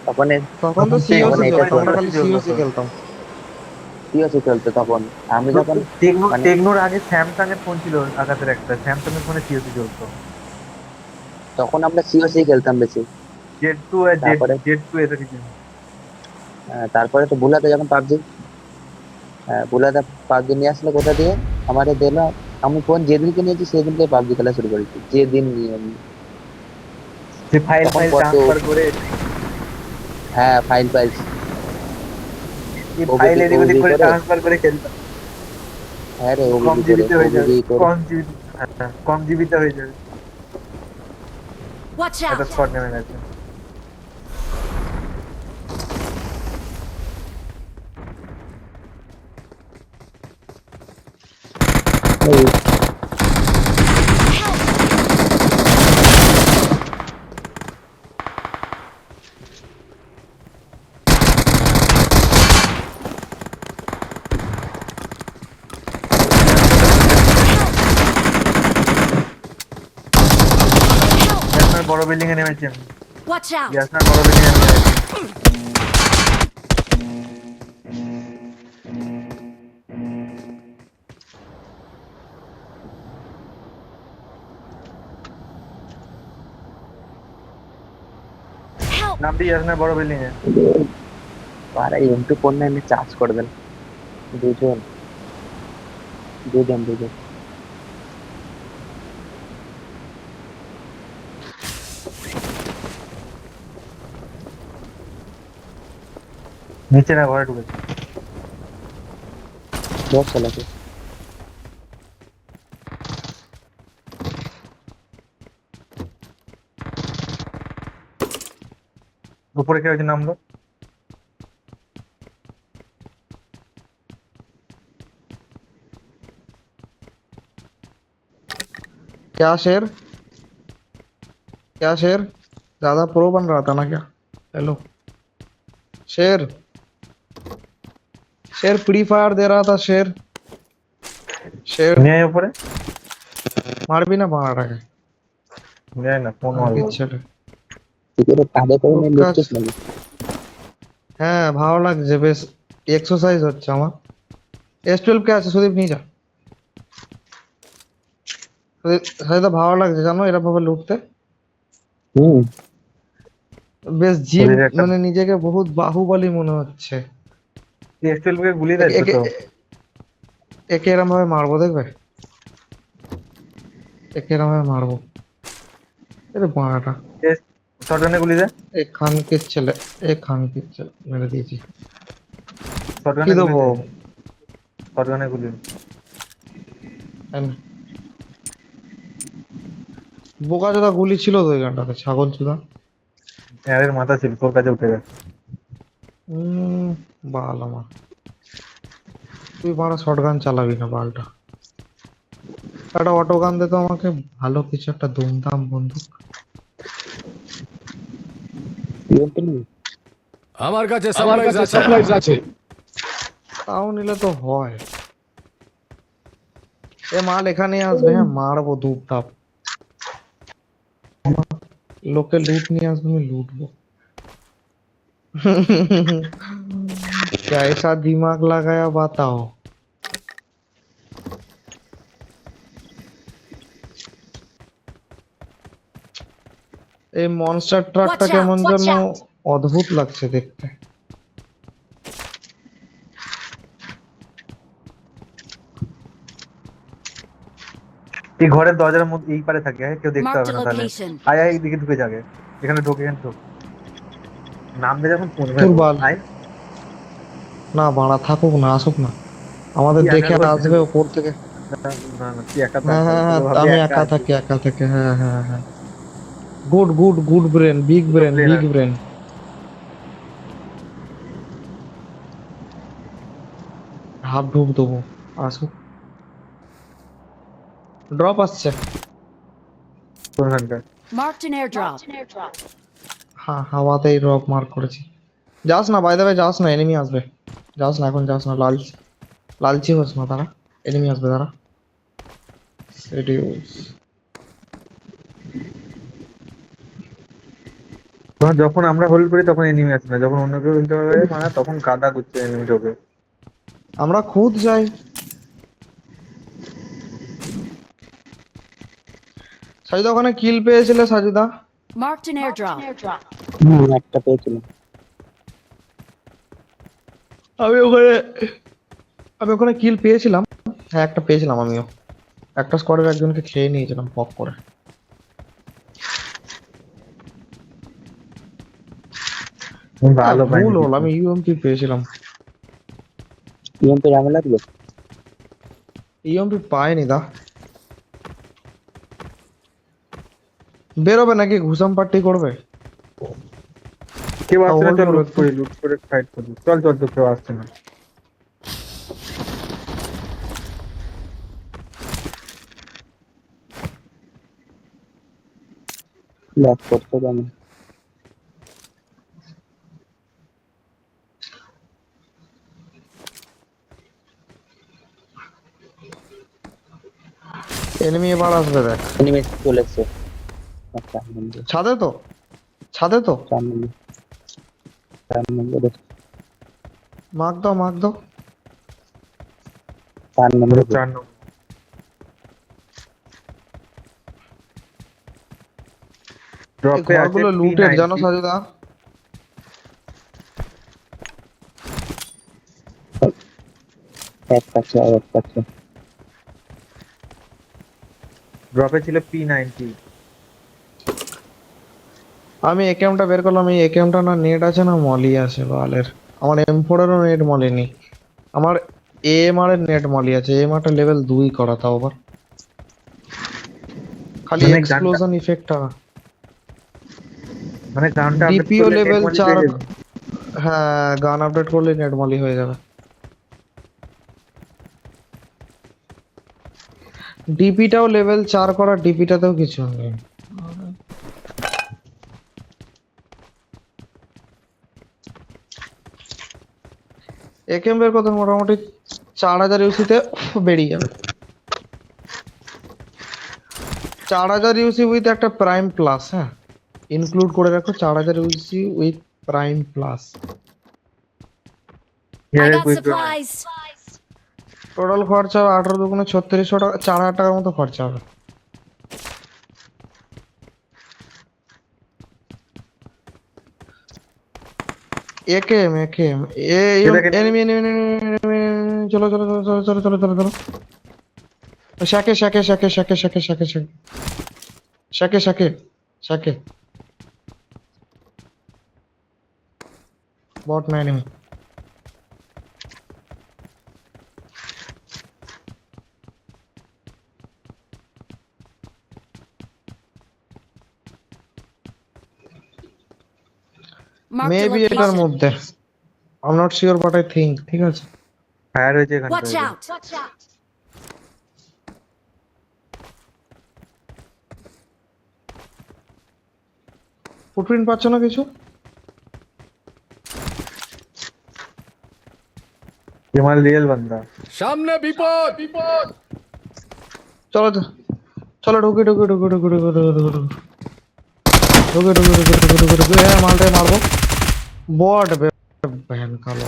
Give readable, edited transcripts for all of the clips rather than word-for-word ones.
তখন তখন তো তখন সিওসি এটা চলতো, আমরা চলতো, খালি সিওসি খেলতাম। সিওসি চলতো তখন। আমি যখন মানে টেকনোর আগে স্যামসাং এর ফোন ছিল, আকাশের একটা স্যামসাং এর ফোনে সিওসি চলতো। তখন আমরা সিওসি খেলতাম বেশি। জেড টু আর জেড তারপরে জেড টু এসে কিছু। তারপরে তো বুলাতে যখন পাবজি, বুলাতে পাবজি নিয়ে আসলে কোথা দিয়ে আমাদের দিল। আমি ফোন যেদিনকে নিয়েছি সেদিনকে পাবজি খেলা শুরু করেছি, যেদিন নিয়ে আমি। যে ফাইল তখন ফাইল কত, ট্রান্সফার করে, হ্যাঁ ফাইল ফাইল এই ফাইল ওবিবি এদিক ওদিক ওবিবি করে করে, ট্রান্সফার করে খেলতাম। হ্যাঁ রে কম ওবিবি করে জিবিতে হয়ে যাবে, ওবিবি করে। কম জিবি, হ্যাঁ কম জিবিতে হয়ে যাবে। Watch একটা out! স্কোয়াড নেমে গেছে। এই ইয়াসনার বড় বিল্ডিং এ নেমেছি আমি। Watch out! ইয়াসনার বড় বিল্ডিং এ নেমেছি। Help! নামটি ইয়াসনার বড় বিল্ডিং এ। পাড়ায় M249 চার্জ করে দেন দুজন, দুজন। নিচে না ঘরে ঢুকেছে। সব চালাতে। উপরে কে হয়েছে নামলো। क्या शेर, क्या शेर, ज्यादा प्रो बन रहा था ना क्या? हेलो शेर, शेर फ्री फायर दे रहा था शेर, शेर নিয়ে আয় উপরে। मार भी ना मारा है। নিয়ে আয় না, ফোন আর কি মারবো। ছেলে, কি করে কাঁধে করে নিয়ে ওকা লুটছিস নাকি? হ্যাঁ ভালো লাগছে বেশ, এক্সারসাইজ হচ্ছে আমার। S12 কে আছে সুদীপ নিয়ে যা, সুদীপ ভালো লাগছে জানো এরকম ভাবে লুটতে, হুম। বেশ জিম, শরীরে একটা মানে নিজেকে বহুত বাহুবলী মনে হচ্ছে। এক্সেল কে গুলি দেয় একে তো একে তো। একে এরম ভাবে মারবো দেখবে, একে এরম ভাবে মারবো। এরে বাড়াটা, শটগানে গুলি দেয়, এই খানকির ছেলে, এই খানকির ছেলে মেরে দিয়েছি। কি শটগানে গুলি দেবো? দেয়, শটগানে গুলি। বোকা চোদা গুলি ছিল তো ওই গানটাতে, ছাগল চোদা। এর মাথা ছিল, তোর কাছে উঠে গেছে। হম, বাল আমার, তুই মারা শর্ট গান চালাবি না বালটা। একটা অটো গান দে তো আমাকে, ভালো কিছু একটা দুমদাম বন্দুক। আমার কাছে সাপ্লাইজ আছে। তাও নিলে তো হয়। এ মাল এখানে আসবে, হ্যাঁ মারবো দুপটাপ। লোকে লুট নিয়ে আসবে, আমি লুটবো। कैसा दिमाग लगाया बताओ। এই মনস্টার ট্রাকটা Watch কেমন out! যেন অদ্ভুত লাগছে দেখতে। এই ঘরের দরজার মধ্যে এই পারে থাকে, হ্যাঁ কেউ দেখতে Marked হবে a না তাহলে। location. আয় আয় এইদিকে ঢুকে যাবে, এখানে ঢোক, এখানে ঢোক। নামবে যখন পড়বে তোর ও। বাল, আয়। না বাড়া থাকুক না, আসুক না, আমাদের তুই একা দেখে করছিস আসবে ওপর থেকে। না, না না তুই একা থাক, হ্যাঁ তাহলে হ্যাঁ হ্যাঁ, তোকে ভাববে আমি একা একা আছিস। থাকি, একা থাকি, হ্যাঁ হ্যাঁ হ্যাঁ। Good good good brain, big তো ব্রেন, প্লেন বিগ আছে। ব্রেন। হাফ ঢুক দেবো, আসুক। ড্রপ আসছে। কোনখানকার? Marked an airdrop. হ্যাঁ হাওয়াতেই ড্রপ মার্ক করেছি। যাস না, বাই দ্য ওয়ে যাস না, এনিমি আসবে। যাস না এখন, যাস না, লালচি হোস না, তারা এনিমি আসবে তারা। Reduce. যখন আমরা হোল্ড করি তখন এনিমি আসে না, যখন অন্য কেউ খেলতে পারে মানে তখন কাদা করছে এনিমি ঢোকে। আমরা খুদ যাই। সাজিদা ওখানে কিল পেয়েছিলে সাজিদা? Marked an airdrop. একটা পেয়েছিলাম। আমি ওখানে আমি ওখানে কিল পেয়েছিলাম। হ্যাঁ একটা পেয়েছিলাম আমিও। একটা স্কোয়াডের একজনকে খেয়ে নিয়েছিলাম পক করে। ভালো পাইনি ভুল হল, কিছু। আমি ইউএমপি পেয়েছিলাম। ইএমপি ঝামেলা লাগবে। ইউএমপি পাইনি দা। বেরোবে নাকি ঘুষাম পার্টি করবে? কেউ আসছে না, hold চল করো লুট একটু। করি, লুট করে ফাইট করি। চল চল তো, কেউ আসছে না। ল্যাগ করতে জানি। এনিমি এবার আসবে দেখ। এনিমি চলে এসছে। আচ্ছা নম্বর ছাদে তো, ছাদে তো। 4 নম্বর 4 নম্বর মার্ক দাও, মার্ক দাও। 4 নম্বর 4 নম্বর এই ড্রপে আছে ঘরগুলো লুটের জানো P90। সাজিদা? এক পাচ্ছে আর এক পাচ্ছে। ড্রপে ছিল P90। আমি একেএমটা বের করলাম। এই একেএমটা না নেট আছে না মলি আছে বালের। আমার M4 এরও নেট মলি নেই। আমার এএমআর এর নেট মলি আছে। এএমআর টা লেভেল 2 করা তাও আবার। খালি মানে গানটা এক্সপ্লোশন ইফেক্টটা। মানে গানটা আপডেট ডিপিও করলে লেভেল নেটমলি 4। পেয়ে যাবে। হ্যাঁ গান আপডেট করলে নেট মলি হয়ে যাবে। ডিপিটাও লেভেল 4 করা, ডিপিটাতেও কিছু নেই। একেএম বের করতে মোটামুটি 4000 ইউসিতে বেরিয়ে যাবে। 4000 ইউসি উইথ একটা প্রাইম প্লাস। হ্যাঁ ইনক্লুড করে রাখো 4000 UC with prime plus. I here got quick supplies. Total খরচা হবে 18 দুগুণে 3600 টাকা, 4000 টাকার মতো খরচা হবে। AKM AKM enemy enemy. চলো চলো চলো চলো চলো চলো চলো চলো। শাকে শাকে শাকে শাকে শাকে শাকে শাকে শাকে শাকে শাকে। বট না এনিমি। Marked a মেবি এটার location. মধ্যে। I am not sure but I think. ঠিক আছে ফায়ার হয়েছে এখানটা। Watch out. ফুটপ্রিন্ট পাচ্ছ না কিছু? ये हमारा रियल बंदा। सामने विपद চলো তো, চলো ঢুকে ঢুকে ঢুকে ঢুকে ঢুকে ঢুকে ঢুকে ঢুকে ঢুকে ঢুকে ঢুকে ঢুকে ঢুকে হ্যাঁ মালটাই মারবো। বট বহন কালো।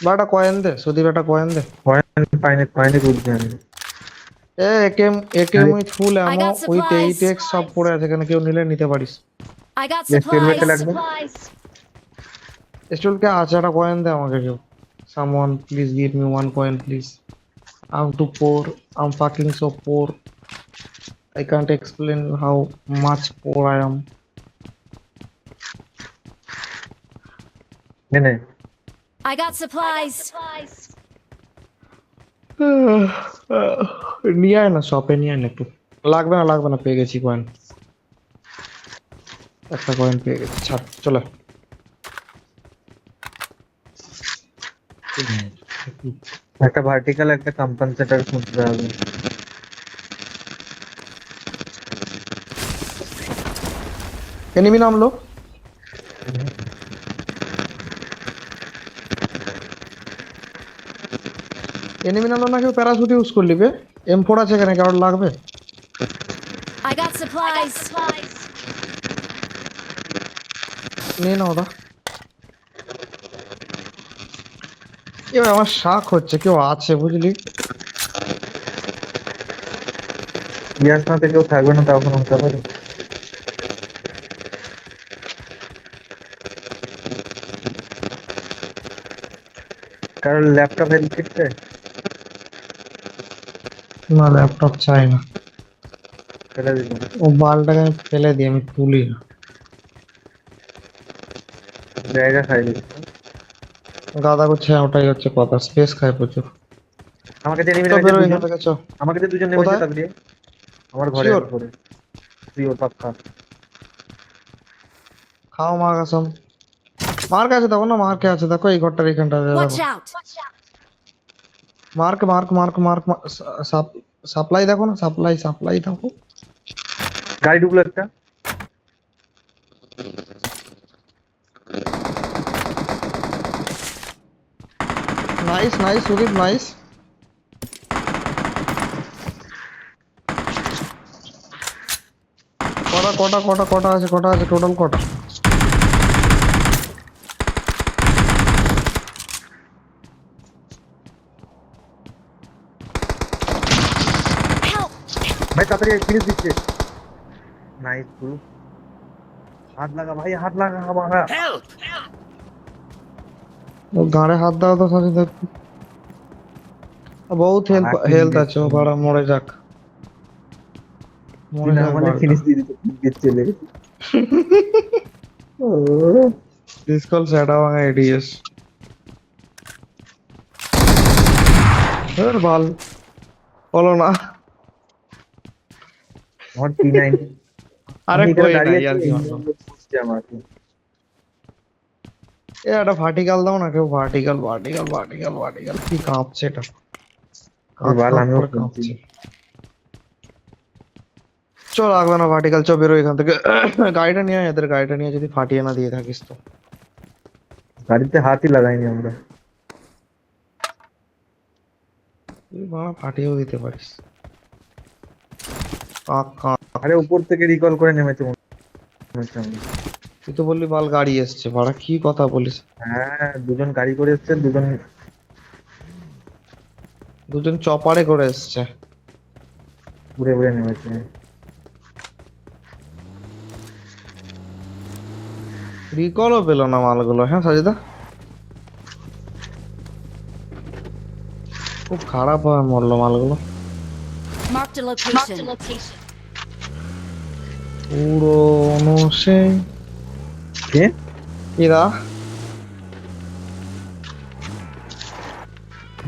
বাটা কয়েন দে সুদীপ, একটা কয়েন দে। पॉइंट कूद गया। এ AKM AKM with full I ammo got with supplies. 8x সব পড়ে আছে, এখানে কেউ নিলে নিতে পারিস। I got ये स्टेलमेट supplies. লাগবে। স্টুলকে আছে একটা কয়েন দে আমাকে কেউ। Someone please give me one coin please. I'm too poor. I'm fucking so poor. I can't explain how much poor I am. नहीं नहीं I got supplies. নিয়ে আয় না, শপে নিয়ে আয় না একটু। লাগবে না পেয়ে গেছি কয়েন। একটা কয়েন পেয়ে গেছি, ছাড় চলে। একটা ভার্টিক্যাল একটা কম্পেনসেটর খুঁজতে হবে। এনিমি নামলো। এনিমি নামলো না, কেউ প্যারাশুট ইউজ করলি বে। M4 আছে এখানে, কারোর লাগবে? I got supplies. নিয়ে নাও ওটা। এবার আমার শাক হচ্ছে কেউ আছে বুঝলি। ইয়াস না কেউ থাকবে না তখন হতে পারে। কারণ ল্যাপটপ হেল্প করতে না ল্যাপটপ চাই না, ফেলে দিল। ও বালটাকে আমি ফেলে দিই, আমি তুলি না। জায়গা খাই দিল। গাদা করছে, ওটাই হচ্ছে কথা, স্পেস খায় প্রচুর। আমাকে যে নেমে তো নেমেছে বেরো এখান দুজন, থেকে চ। আমাকে যে দুজন নেমেছে কোথায়? তাক দিয়ে আমার ঘরে শিওর? উপরে শিওর পাক্কা। খাও মার কাসম। মার কাছে দেখো না, মার কে আছে দেখো এই ঘরটার এইখানটা দেখো। Watch out. Mark mark mark mark supply দেখো না, সাপ্লাই সাপ্লাই দেখো। গাড়ি ঢুকলো একটা। Nice nice Sudip nice. কটা কটা কটা কটা আছে, কটা আছে টোটাল কটা? Help. ভাই তাড়াতাড়ি ফিনিশ দিচ্ছে। নাইস ব্রো, হাত লাগা ভাই, হাত লাগা আমার। ও গাড়ে হাত দাও তো সাথে দেখ, বহুত হেলথ হেলথ আছে, ও বাড়া মরে যাক, মরে যাক মানে বাড়া। ফিনিশ দিয়ে দিচ্ছে লেগে। দিস কল সেটা ভাঙা এডিএস এর বাল বলো না। আমার P9 আরে আমি এখানে কই না দাঁড়িয়ে ইয়ার আছি, কি এই মারলাম। লোক খুঁজছে আমাকে। এ একটা ভার্টিক্যাল দাও না কেউ, ভার্টিক্যাল ভার্টিক্যাল ভার্টিক্যাল ভার্টিক্যাল। কি কাঁপছে এটা, ওই বাল কাঁপ আমিও করে খুঁজছি। কাঁপছে। চল লাগবে না ভার্টিক্যাল, চল বেরো এখান থেকে। গাড়িটা নিয়ে আয়, এদের গাড়িটা নিয়ে যদি ফাটিয়ে না দিয়ে থাকিস তো। গাড়িতে হাতই লাগাইনি আমরা। তুই বাড়া ফাটিয়েও দিতে পারিস। কাক কাক। আরে উপর থেকে রিকল করে নেমেছে মনে হচ্ছে আমাদের। তুই তো বললি বাল গাড়ি এসছে, বাড়া কি কথা বলিস। হ্যাঁ দুজন গাড়ি করে এসছে, দুজন দুজন চপারে করে এসছে। ঘুরে ঘুরে নেমেছে। রিকলও পেলো না মালগুলো। হ্যাঁ সাজিদা, খুব খারাপ ভাবে মরলো মালগুলো। Marked a location. পুরোনো সে কে এরা।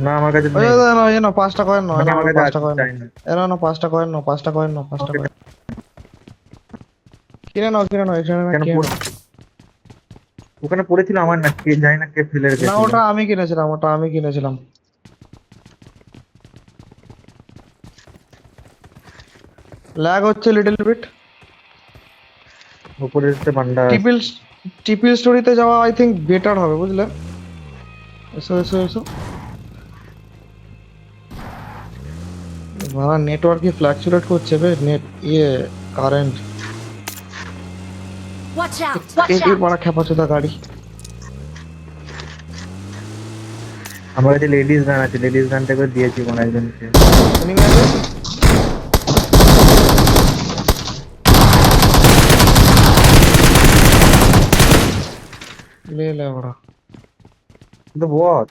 না আমার কাছে ওই নেই। না এ না 5টা কয়েন নয়, মানে না আমার কাছে 5টা কয়েন চাই না। এরা না 5টা কয়েন নাও, 5টা কয়েন নাও, 5টা কয়েন কিনে নাও, কিনে নাও এখানে না কেন কিনে পড়ে- নাও। ওখানে পড়েছিল আমার, না কে জানি না কে ফেলে না রেখেছিল। ওটা আমি কিনেছিলাম, ওটা আমি কিনেছিলাম। ল্যাগ হচ্ছে লিটল বিট। উপরে এসে বান্ডা টিপিল টিপিল স্টোরিতে যাওয়া আই থিংক বেটার হবে বুঝলে। এসো এসো এসো। ভাড়া নেটওয়ার্ক কি ফ্ল্যাকচুয়েট করছে বে, নেট ইয়ে কারেন্ট। Watch out. এই বড় খেপাচোদা গাড়ি। আমার কাছে লেডিস গান আছে, লেডিস গানটা করে দিয়েছি কোন একজনকে। এনিমি আছে। ले बड़ा কিন্তু বট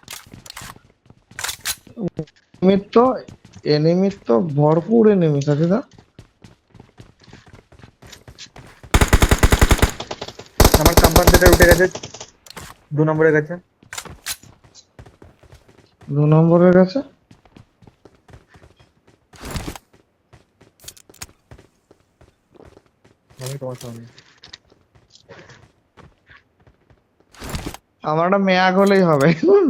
এনিমি তো ভরপুর এনিমি সাথীদা। আমার কম্পানসেটর উঠে গেছে 2 নম্বরের কাছে। 2 নম্বরের কাছে আমি তোমার সামনে আমার একটা ম্যাগ হলেই হবে।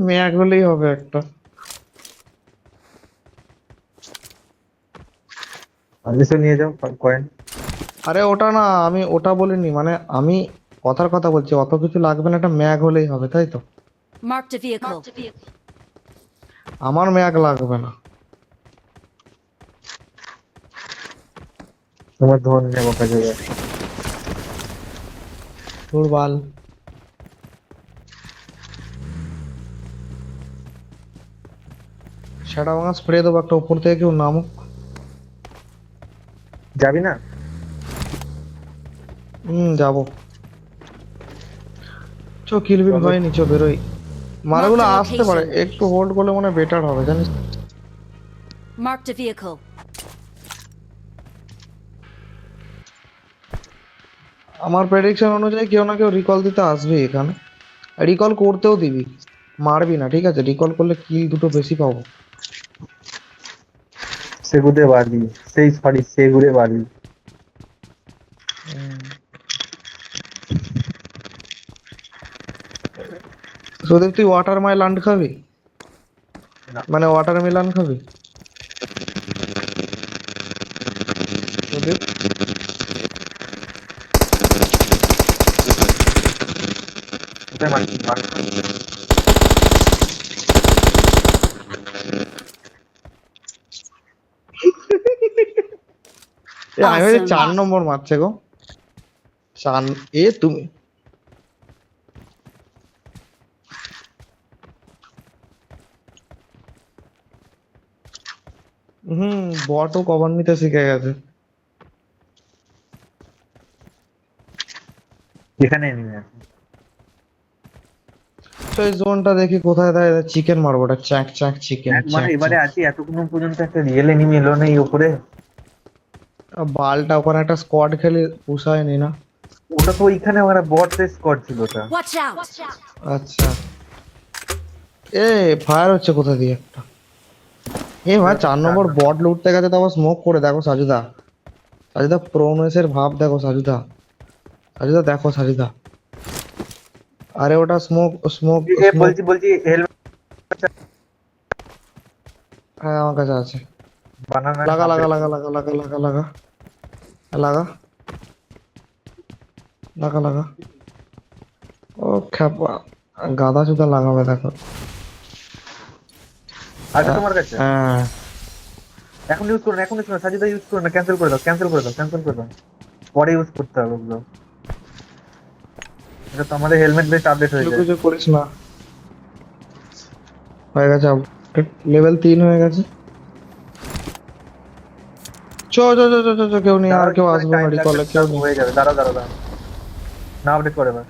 ম্যাগ হলেই হবে একটা। আলিসো নিয়ে যাও কয়েন। আরে ওটা না, আমি ওটা বলিনি, মানে আমি কথার কথা বলছি, অত কিছু লাগবে না, একটা ম্যাগ হলেই হবে তাই তো। Marked a vehicle. আমার ম্যাগ লাগবে না। তোমার ধন নেবো কাজে। ফুটবল সেটা ভাঙা স্প্রে দেবো একটা, উপর থেকে কেউ নামুক। যাবি না? যাবো। চো কিলবিল চলো। হয়নি, চো বেরোই। মালগুলো Marked a আসতে পারে, location. একটু হোল্ড করলে মনে বেটার হবে জানিস। Marked a vehicle. আমার প্রেডিকশন অনুযায়ী কেউ না কেউ রিকল দিতে আসবে এখানে। রিকল করতেও দিবি, মারবি না, ঠিক আছে? রিকল করলে কিল দুটো বেশি পাবো। সেগুড়ে বাড়ি, সেই সরি সেগুড়ে বাড়ি। সুদীপ তুই ওয়াটার মাইলান্ড খাবি? না। মানে ওয়াটার মিলান খাবি সুদীপ? কোথায় মারছি? আমি ভাবছি Awesome. 4 নম্বর মারছে গো। চার তুমি বটও কভার নিতে শিখে গেছে। এখানে এনিমি আছে। তো এই জোনটা দেখি কোথায় দেয়, চিকেন মারবো, ওটা চ্যাক চ্যাক চিকেন মানে এবারে আছি, এতক্ষণ পর্যন্ত একটা রিয়েল এনিমি এলো না এই উপরে। বালটা ওখানে একটা স্কোয়াড খেলে পুষায়নি না। ওটা তো ওইখানে ওরা বট স্কোয়াড ছিল ওটা। Watch out. আচ্ছা, এ ফায়ার হচ্ছে কোথা দিয়ে একটা। এ ভাই 4 নম্বর বট লুটতে গেছে, তারপর স্মোক করে দেখো সাজুদা। সাজুদা প্রোনেসের ভাব দেখো সাজুদা। সাজুদা দেখো সাজুদা। আরে ওটা স্মোক স্মোক এ বলছি হেলমেট হ্যাঁ আমার কাছে আছে। বানানা লাগা লাগা লাগা লাগা লাগা লাগা লাগা লাগা লাগা লাগা। ও খ্যাপা গাদা চুদা লাগাবে দেখো। আছে তোমার কাছে? হ্যাঁ এখন ইউজ করো না, এখন ইউজ করো না, সাজিদা ইউজ করো না, ক্যান্সেল করে দাও, ক্যান্সেল করে দাও, ক্যান্সেল করে দাও। পরে ইউজ করতে হবে ওগুলো। এটা তো আমাদের হেলমেট বেস্ট আপডেট হয়ে যায়। কিছু করিস না। হয়ে গেছে আপডেট, লেভেল 3 হয়ে গেছে। চো চো চো চো চো চো, কেউ নেই, আর কেউ আসবে না রিকলে, কেউ নেই। হয়ে যাবে, দাঁড়াও দাঁড়াও দাঁড়াও, না আপডেট করে এবার।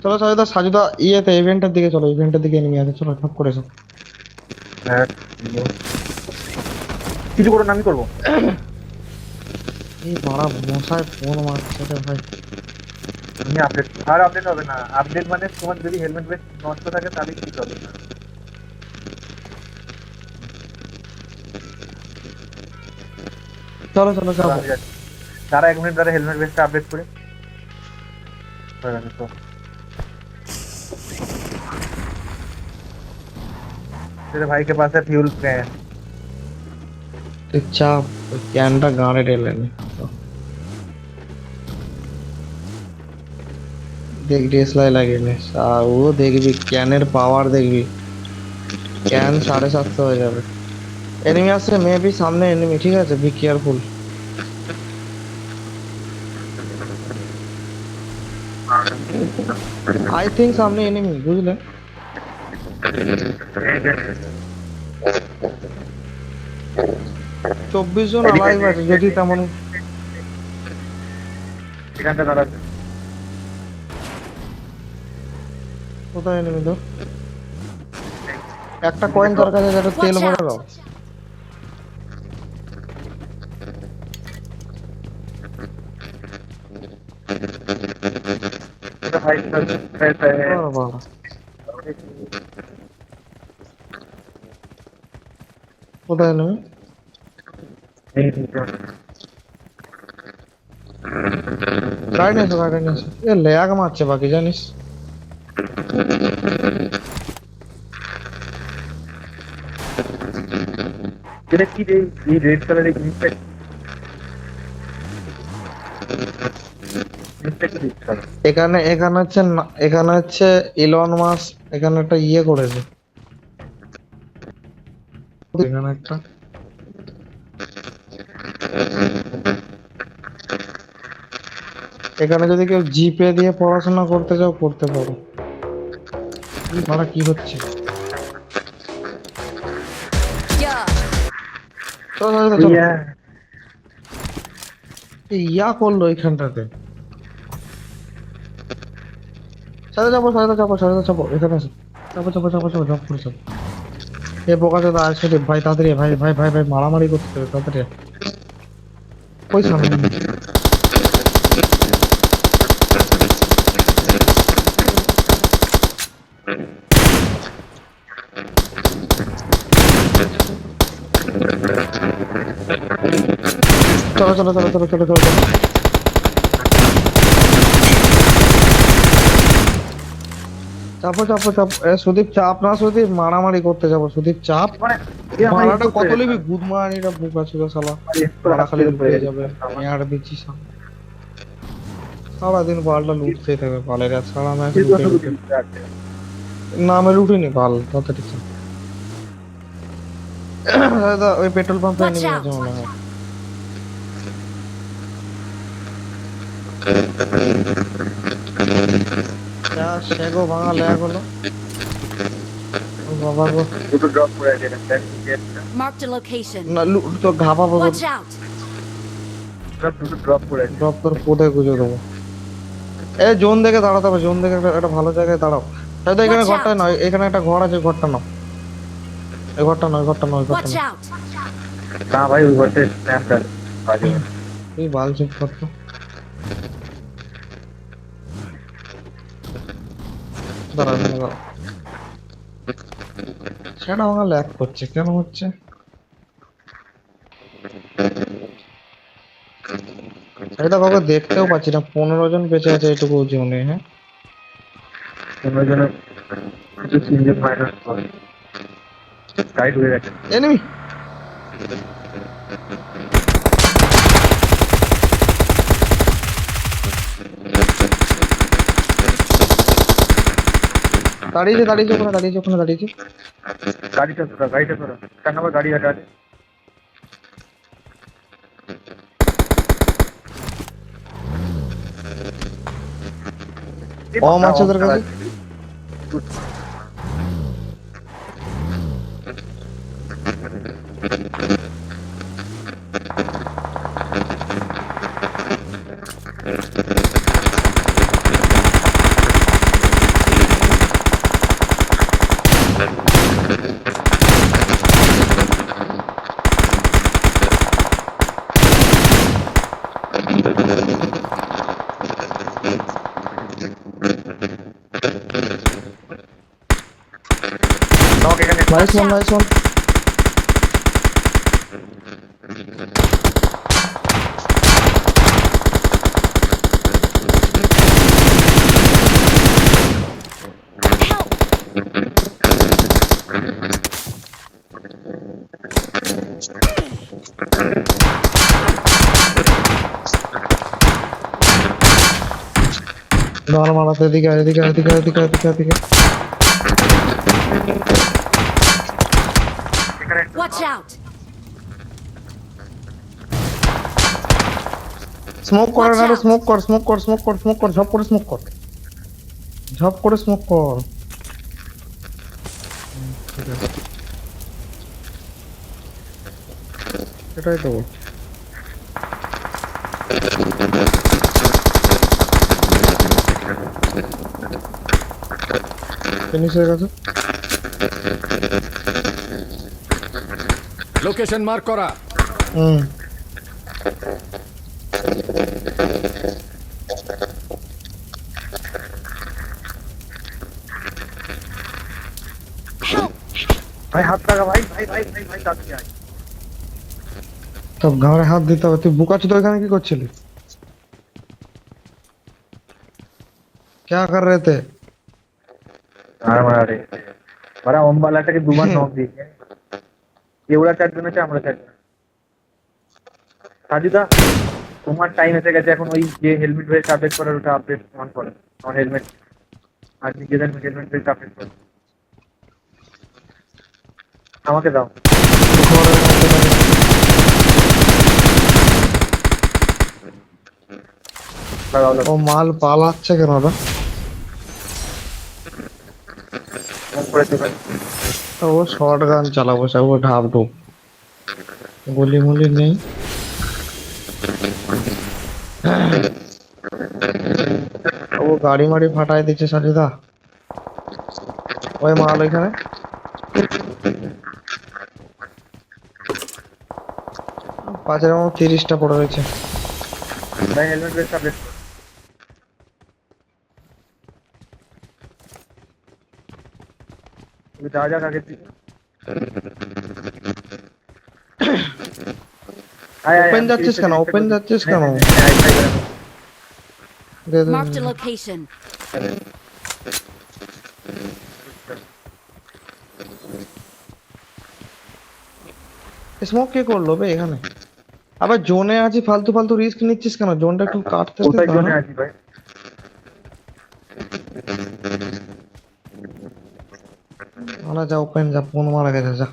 চলো সাজুদা সাজুদা ইয়েতে ইভেন্টের দিকে চলো, ইভেন্টের দিকে এনিমি আছে, চলো সব করে এসো। হ্যাঁ, কিছু করো না, আমি করবো। এই বড় মশাই ফোন মারছে রে ভাই। আমি আপডেট, আর আপডেট হবে না। আপডেট মানে তোমার যদি হেলমেট বেস্ট নষ্ট থাকে তাহলে কিছু হবে না। চলো চলো চলো। আমি যাচ্ছি। তারা 1 মিনিট ধরে হেলমেট বেস্টটা আপডেট করে হয়ে গেছে তো। तेरे भाई के पास है फ्यूल कैन। চাপ ক্যানটা গাড়ে ঢেলে নে। দেখ ডিএসএলআর লাগিয়ে নে, ও দেখবি ক্যানের পাওয়ার দেখবি, ক্যান 750 হয়ে যাবে। এনিমি আসছে মেবি সামনে এনিমি, ঠিক আছে বি কেয়ারফুল। আই থিঙ্ক সামনে এনিমি, বুঝলে? 24 জন আলাইভ আছে, যদি তেমন এখানটা দাঁড়াচ্ছে। কোথায় এনিমি তো? একটা কয়েন তার কাছে, যেটা তেল ভরে দাও। तेरा भाई कैसा है? বাবা কোথায় এনিমি? গাড়ি নিয়ে এসো, গাড়ি নিয়ে এসো। এ ল্যাগ মারছে বাকি, জানিস? এটা কি রে, এই রেড কালারের জিনিসটা জিনিসটা কি দিচ্ছে? এখানে এখানে হচ্ছে এখানে হচ্ছে ইলন মাস্ক এখানে একটা ইয়ে করেছে, এখানে একটা এখানে যদি কেউ জিপে দিয়ে পড়াশোনা করতে চাও করতে পারো। মানে কি হচ্ছে? Yeah. চলো চলো চলো। ইয়া এই ইয়া করলো এইখানটাতে। সাথে যাবো সাথে যাবো সাথে যাবো এখানে আসো। চাপো চাপো চাপো চাপো জব করে চাপো। এ বোকা চোদা আসছে রে ভাই, তাড়াতাড়ি আয়, ভাই ভাই ভাই ভাই মারামারি করতে হবে তাড়াতাড়ি আয়। ওই সামনে চলো চলো চলো চলো চলো চলো চলো। চাপো চাপো চাপ, এ সুদীপ চাপ না, সুদীপ মারামারি করতে যাবো, সুদীপ চাপ। মানে ভাই মারাটা কত লিবি? গুদ মারানিটা বোকা ছিল শালা। মারা খালি লুটে যাবে, আর দিচ্ছি সারাদিন পালটা লুটতেই থাকবে পালের, আর সারা ম্যাচ লুটে লুটে। না আমি লুটিনি পাল, তাড়াতাড়ি চল। দাদা ওই পেট্রোল পাম্পে Watch নেমে out. আছে মনে হয়। সেগো ভাঙা ল্যাগ হলো। ও বাবা গো, দুটো ড্রপ করে আছে এটা Marked a location. না লুট তো ঘাপা বদল। Watch out. দুটো ড্রপ করে আছে। ড্রপ তোর কোথায় গুজে দেবো? এ জোন দেখে দাঁড়াতে হবে, জোন দেখে একটা ভালো জায়গায় দাঁড়াও। হয়তো এখানে Watch ঘরটা out. নয়, এখানে একটা ঘর আছে, ঘরটা নাও। এই ঘরটা নয়, ঘরটা নয়, ঘরটা Watch নয়। out. না ভাই ওই ঘরটা স্ন্যাপটা বাজে এই বাল চেক করতো। দাঁড়াও এখানে দাঁড়াও। সেটা আমার ল্যাগ করছে, কেন হচ্ছে? এটা কাউকে দেখতেও পাচ্ছি না, 15 জন বেঁচে আছে এটুকু জোনে। হ্যাঁ কোনো জন্য কিছু সিনজের মাইনাস করে টাইট হয়ে গেছে। এনিমি দাঁড়িয়েছে দাঁড়িয়েছে ওখানে দাঁড়িয়েছে ওখানে দাঁড়িয়েছে। গাড়িটা ধরো 4 নম্বর গাড়ি হাঁটা আছে। কম আছে ওদের কাছে। নক এখানে নাইস ওয়ান নাইস ওয়ান। দাঁড় মারাতে এদিকে এদিকে এদিকে এদিকে এদিকে এদিকে। এখানে Watch out. স্মোক করে Watch না, out. স্মোক কর স্মোক কর স্মোক কর স্মোক কর, ঝপ করে স্মোক কর, ঝপ করে স্মোক কর। ঠিক আছে। এটাই তো বলছি। ফিনিশ হয়ে গেছে। লোকেশন মার্ক করা। হুম ভাই হাত লাগা ভাই ভাই ভাই ভাই ভাই তাড়াতাড়ি আয়। সব ঘাড়ে হাত দিতে হবে। তুই বুকা চুদা এখানে কি করছিলি? क्या कर रहे थे? আর মারে ওরা অম্বালাটাকে দুবার নক দিয়েছে। এওরা 4 জন আছে, আমরা 4 জন। সাজিদা তোমার টাইম এসে গেছে এখন, ওই যে হেলমেট ভেস্ট আপডেট করার ওটা আপডেট অন করো। আমার হেলমেট আর নিজেদের হেলমেট ভেস্ট আপডেট করো, আমাকে দাও। ঘরের মধ্যে থাকে। ও মাল পালাচ্ছে কেন ওরা? ও শর্ট গান চালাবো সব, ও ঢাপ ঢুপ, গুলি মুলি নেই। ও গাড়ি মাড়ি ফাটাই দিচ্ছে সাজিদা। ওই মাল এখানে। পাঁচের আমার 30টা পড়ে রয়েছে। ভাই হেলমেট বেস্ট আপডেট তুই যা যা আগে দিকে ওপেন যাচ্ছিস কেন? ওপেন যাচ্ছিস কেন? দে দে Marked a location. স্মোক কে করলো বে এখানে? আবার জোনে আছি, ফালতু ফালতু রিস্ক নিচ্ছিস কেন? জোনটা একটু কাটতে দে কোথায় তো, জন্য না? আছি ভাই? মারা যা, ওপেন যা, ফোন মারা গেছে যা।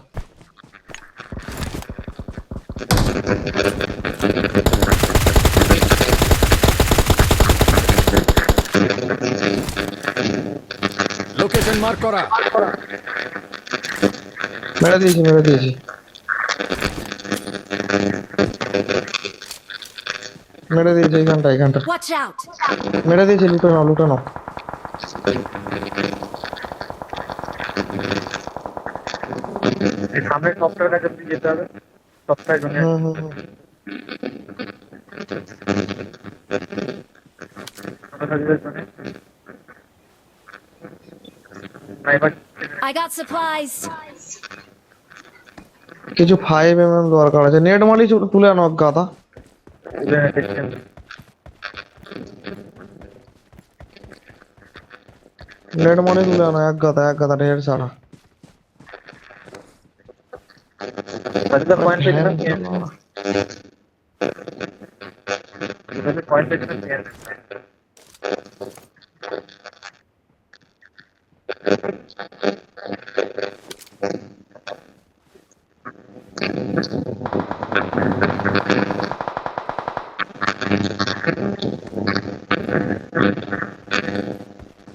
লোকেশন মার্ক করা। মেরে দিয়েছি, মেরে দিয়েছি। মেরে দিয়েছি এইখানটা, এইখানটা Watch out! মেরে দিয়েছি। লুটানো, লুটানো। এই সামনে সফটওয়্যারটা কাছে যেতে হবে সফটওয়্যার জন্য হুম হুম হুম। I got supplies. কিছু 5mm দরকার আছে। নেট মারি তুলে আনো এক গাদা। নেট মারি তুলে আনো এক গাদা, এক গাদা ঢের সারা। পয়েন্ট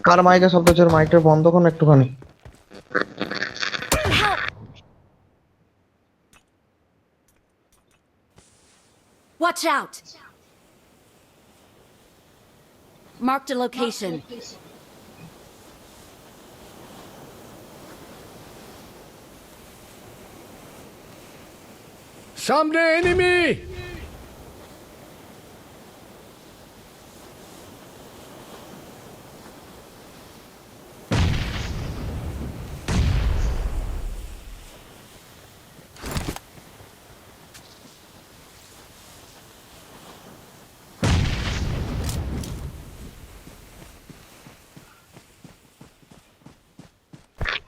কার মাইকে শব্দ হচ্ছে? মাইকটা বন্ধ করুন একটুখানি। Help! Watch out! Marked a location. সামনে এনিমি।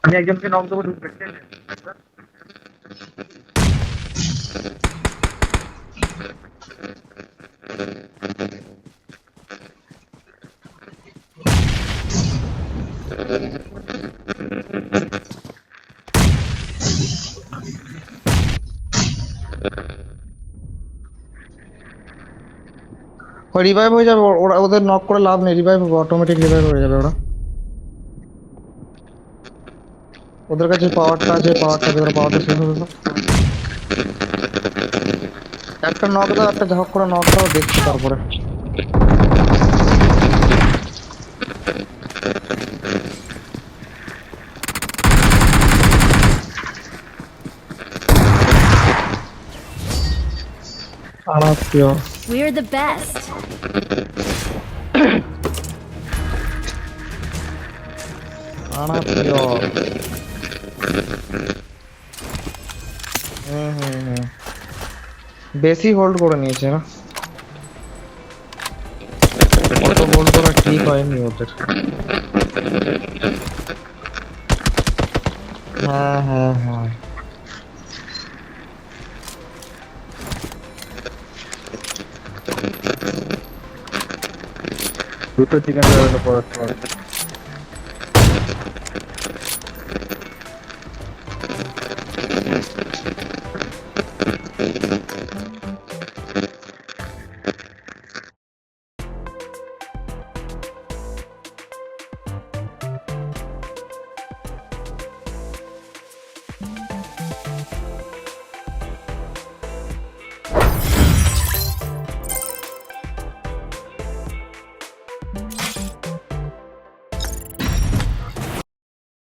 আমি একজনকে নক দেবো ঢুকবে রিভাইভ হয়ে যাবে ওরা, ওদের নক করে লাভ নেই। রিভাইভ হবে, অটোমেটিক রিভাইভ হয়ে যাবে ওরা। ওদের কাছে পাওয়ারটা আছে, পাওয়ারটা ওদের পাওয়ারটা শেষ হবে না। একটা নক দাও, একটা ঝক করে নক দাও, দেখছি তারপরে। আনাপ্রিয় We're the best. আনাপ্রিয়। বেশি হোল্ড করে নিয়েছে না? অত হোল্ড করা ঠিক হয়নি ওদের। হ্যাঁ হ্যাঁ হ্যাঁ। দুটো চিকেন পরস্পর আছে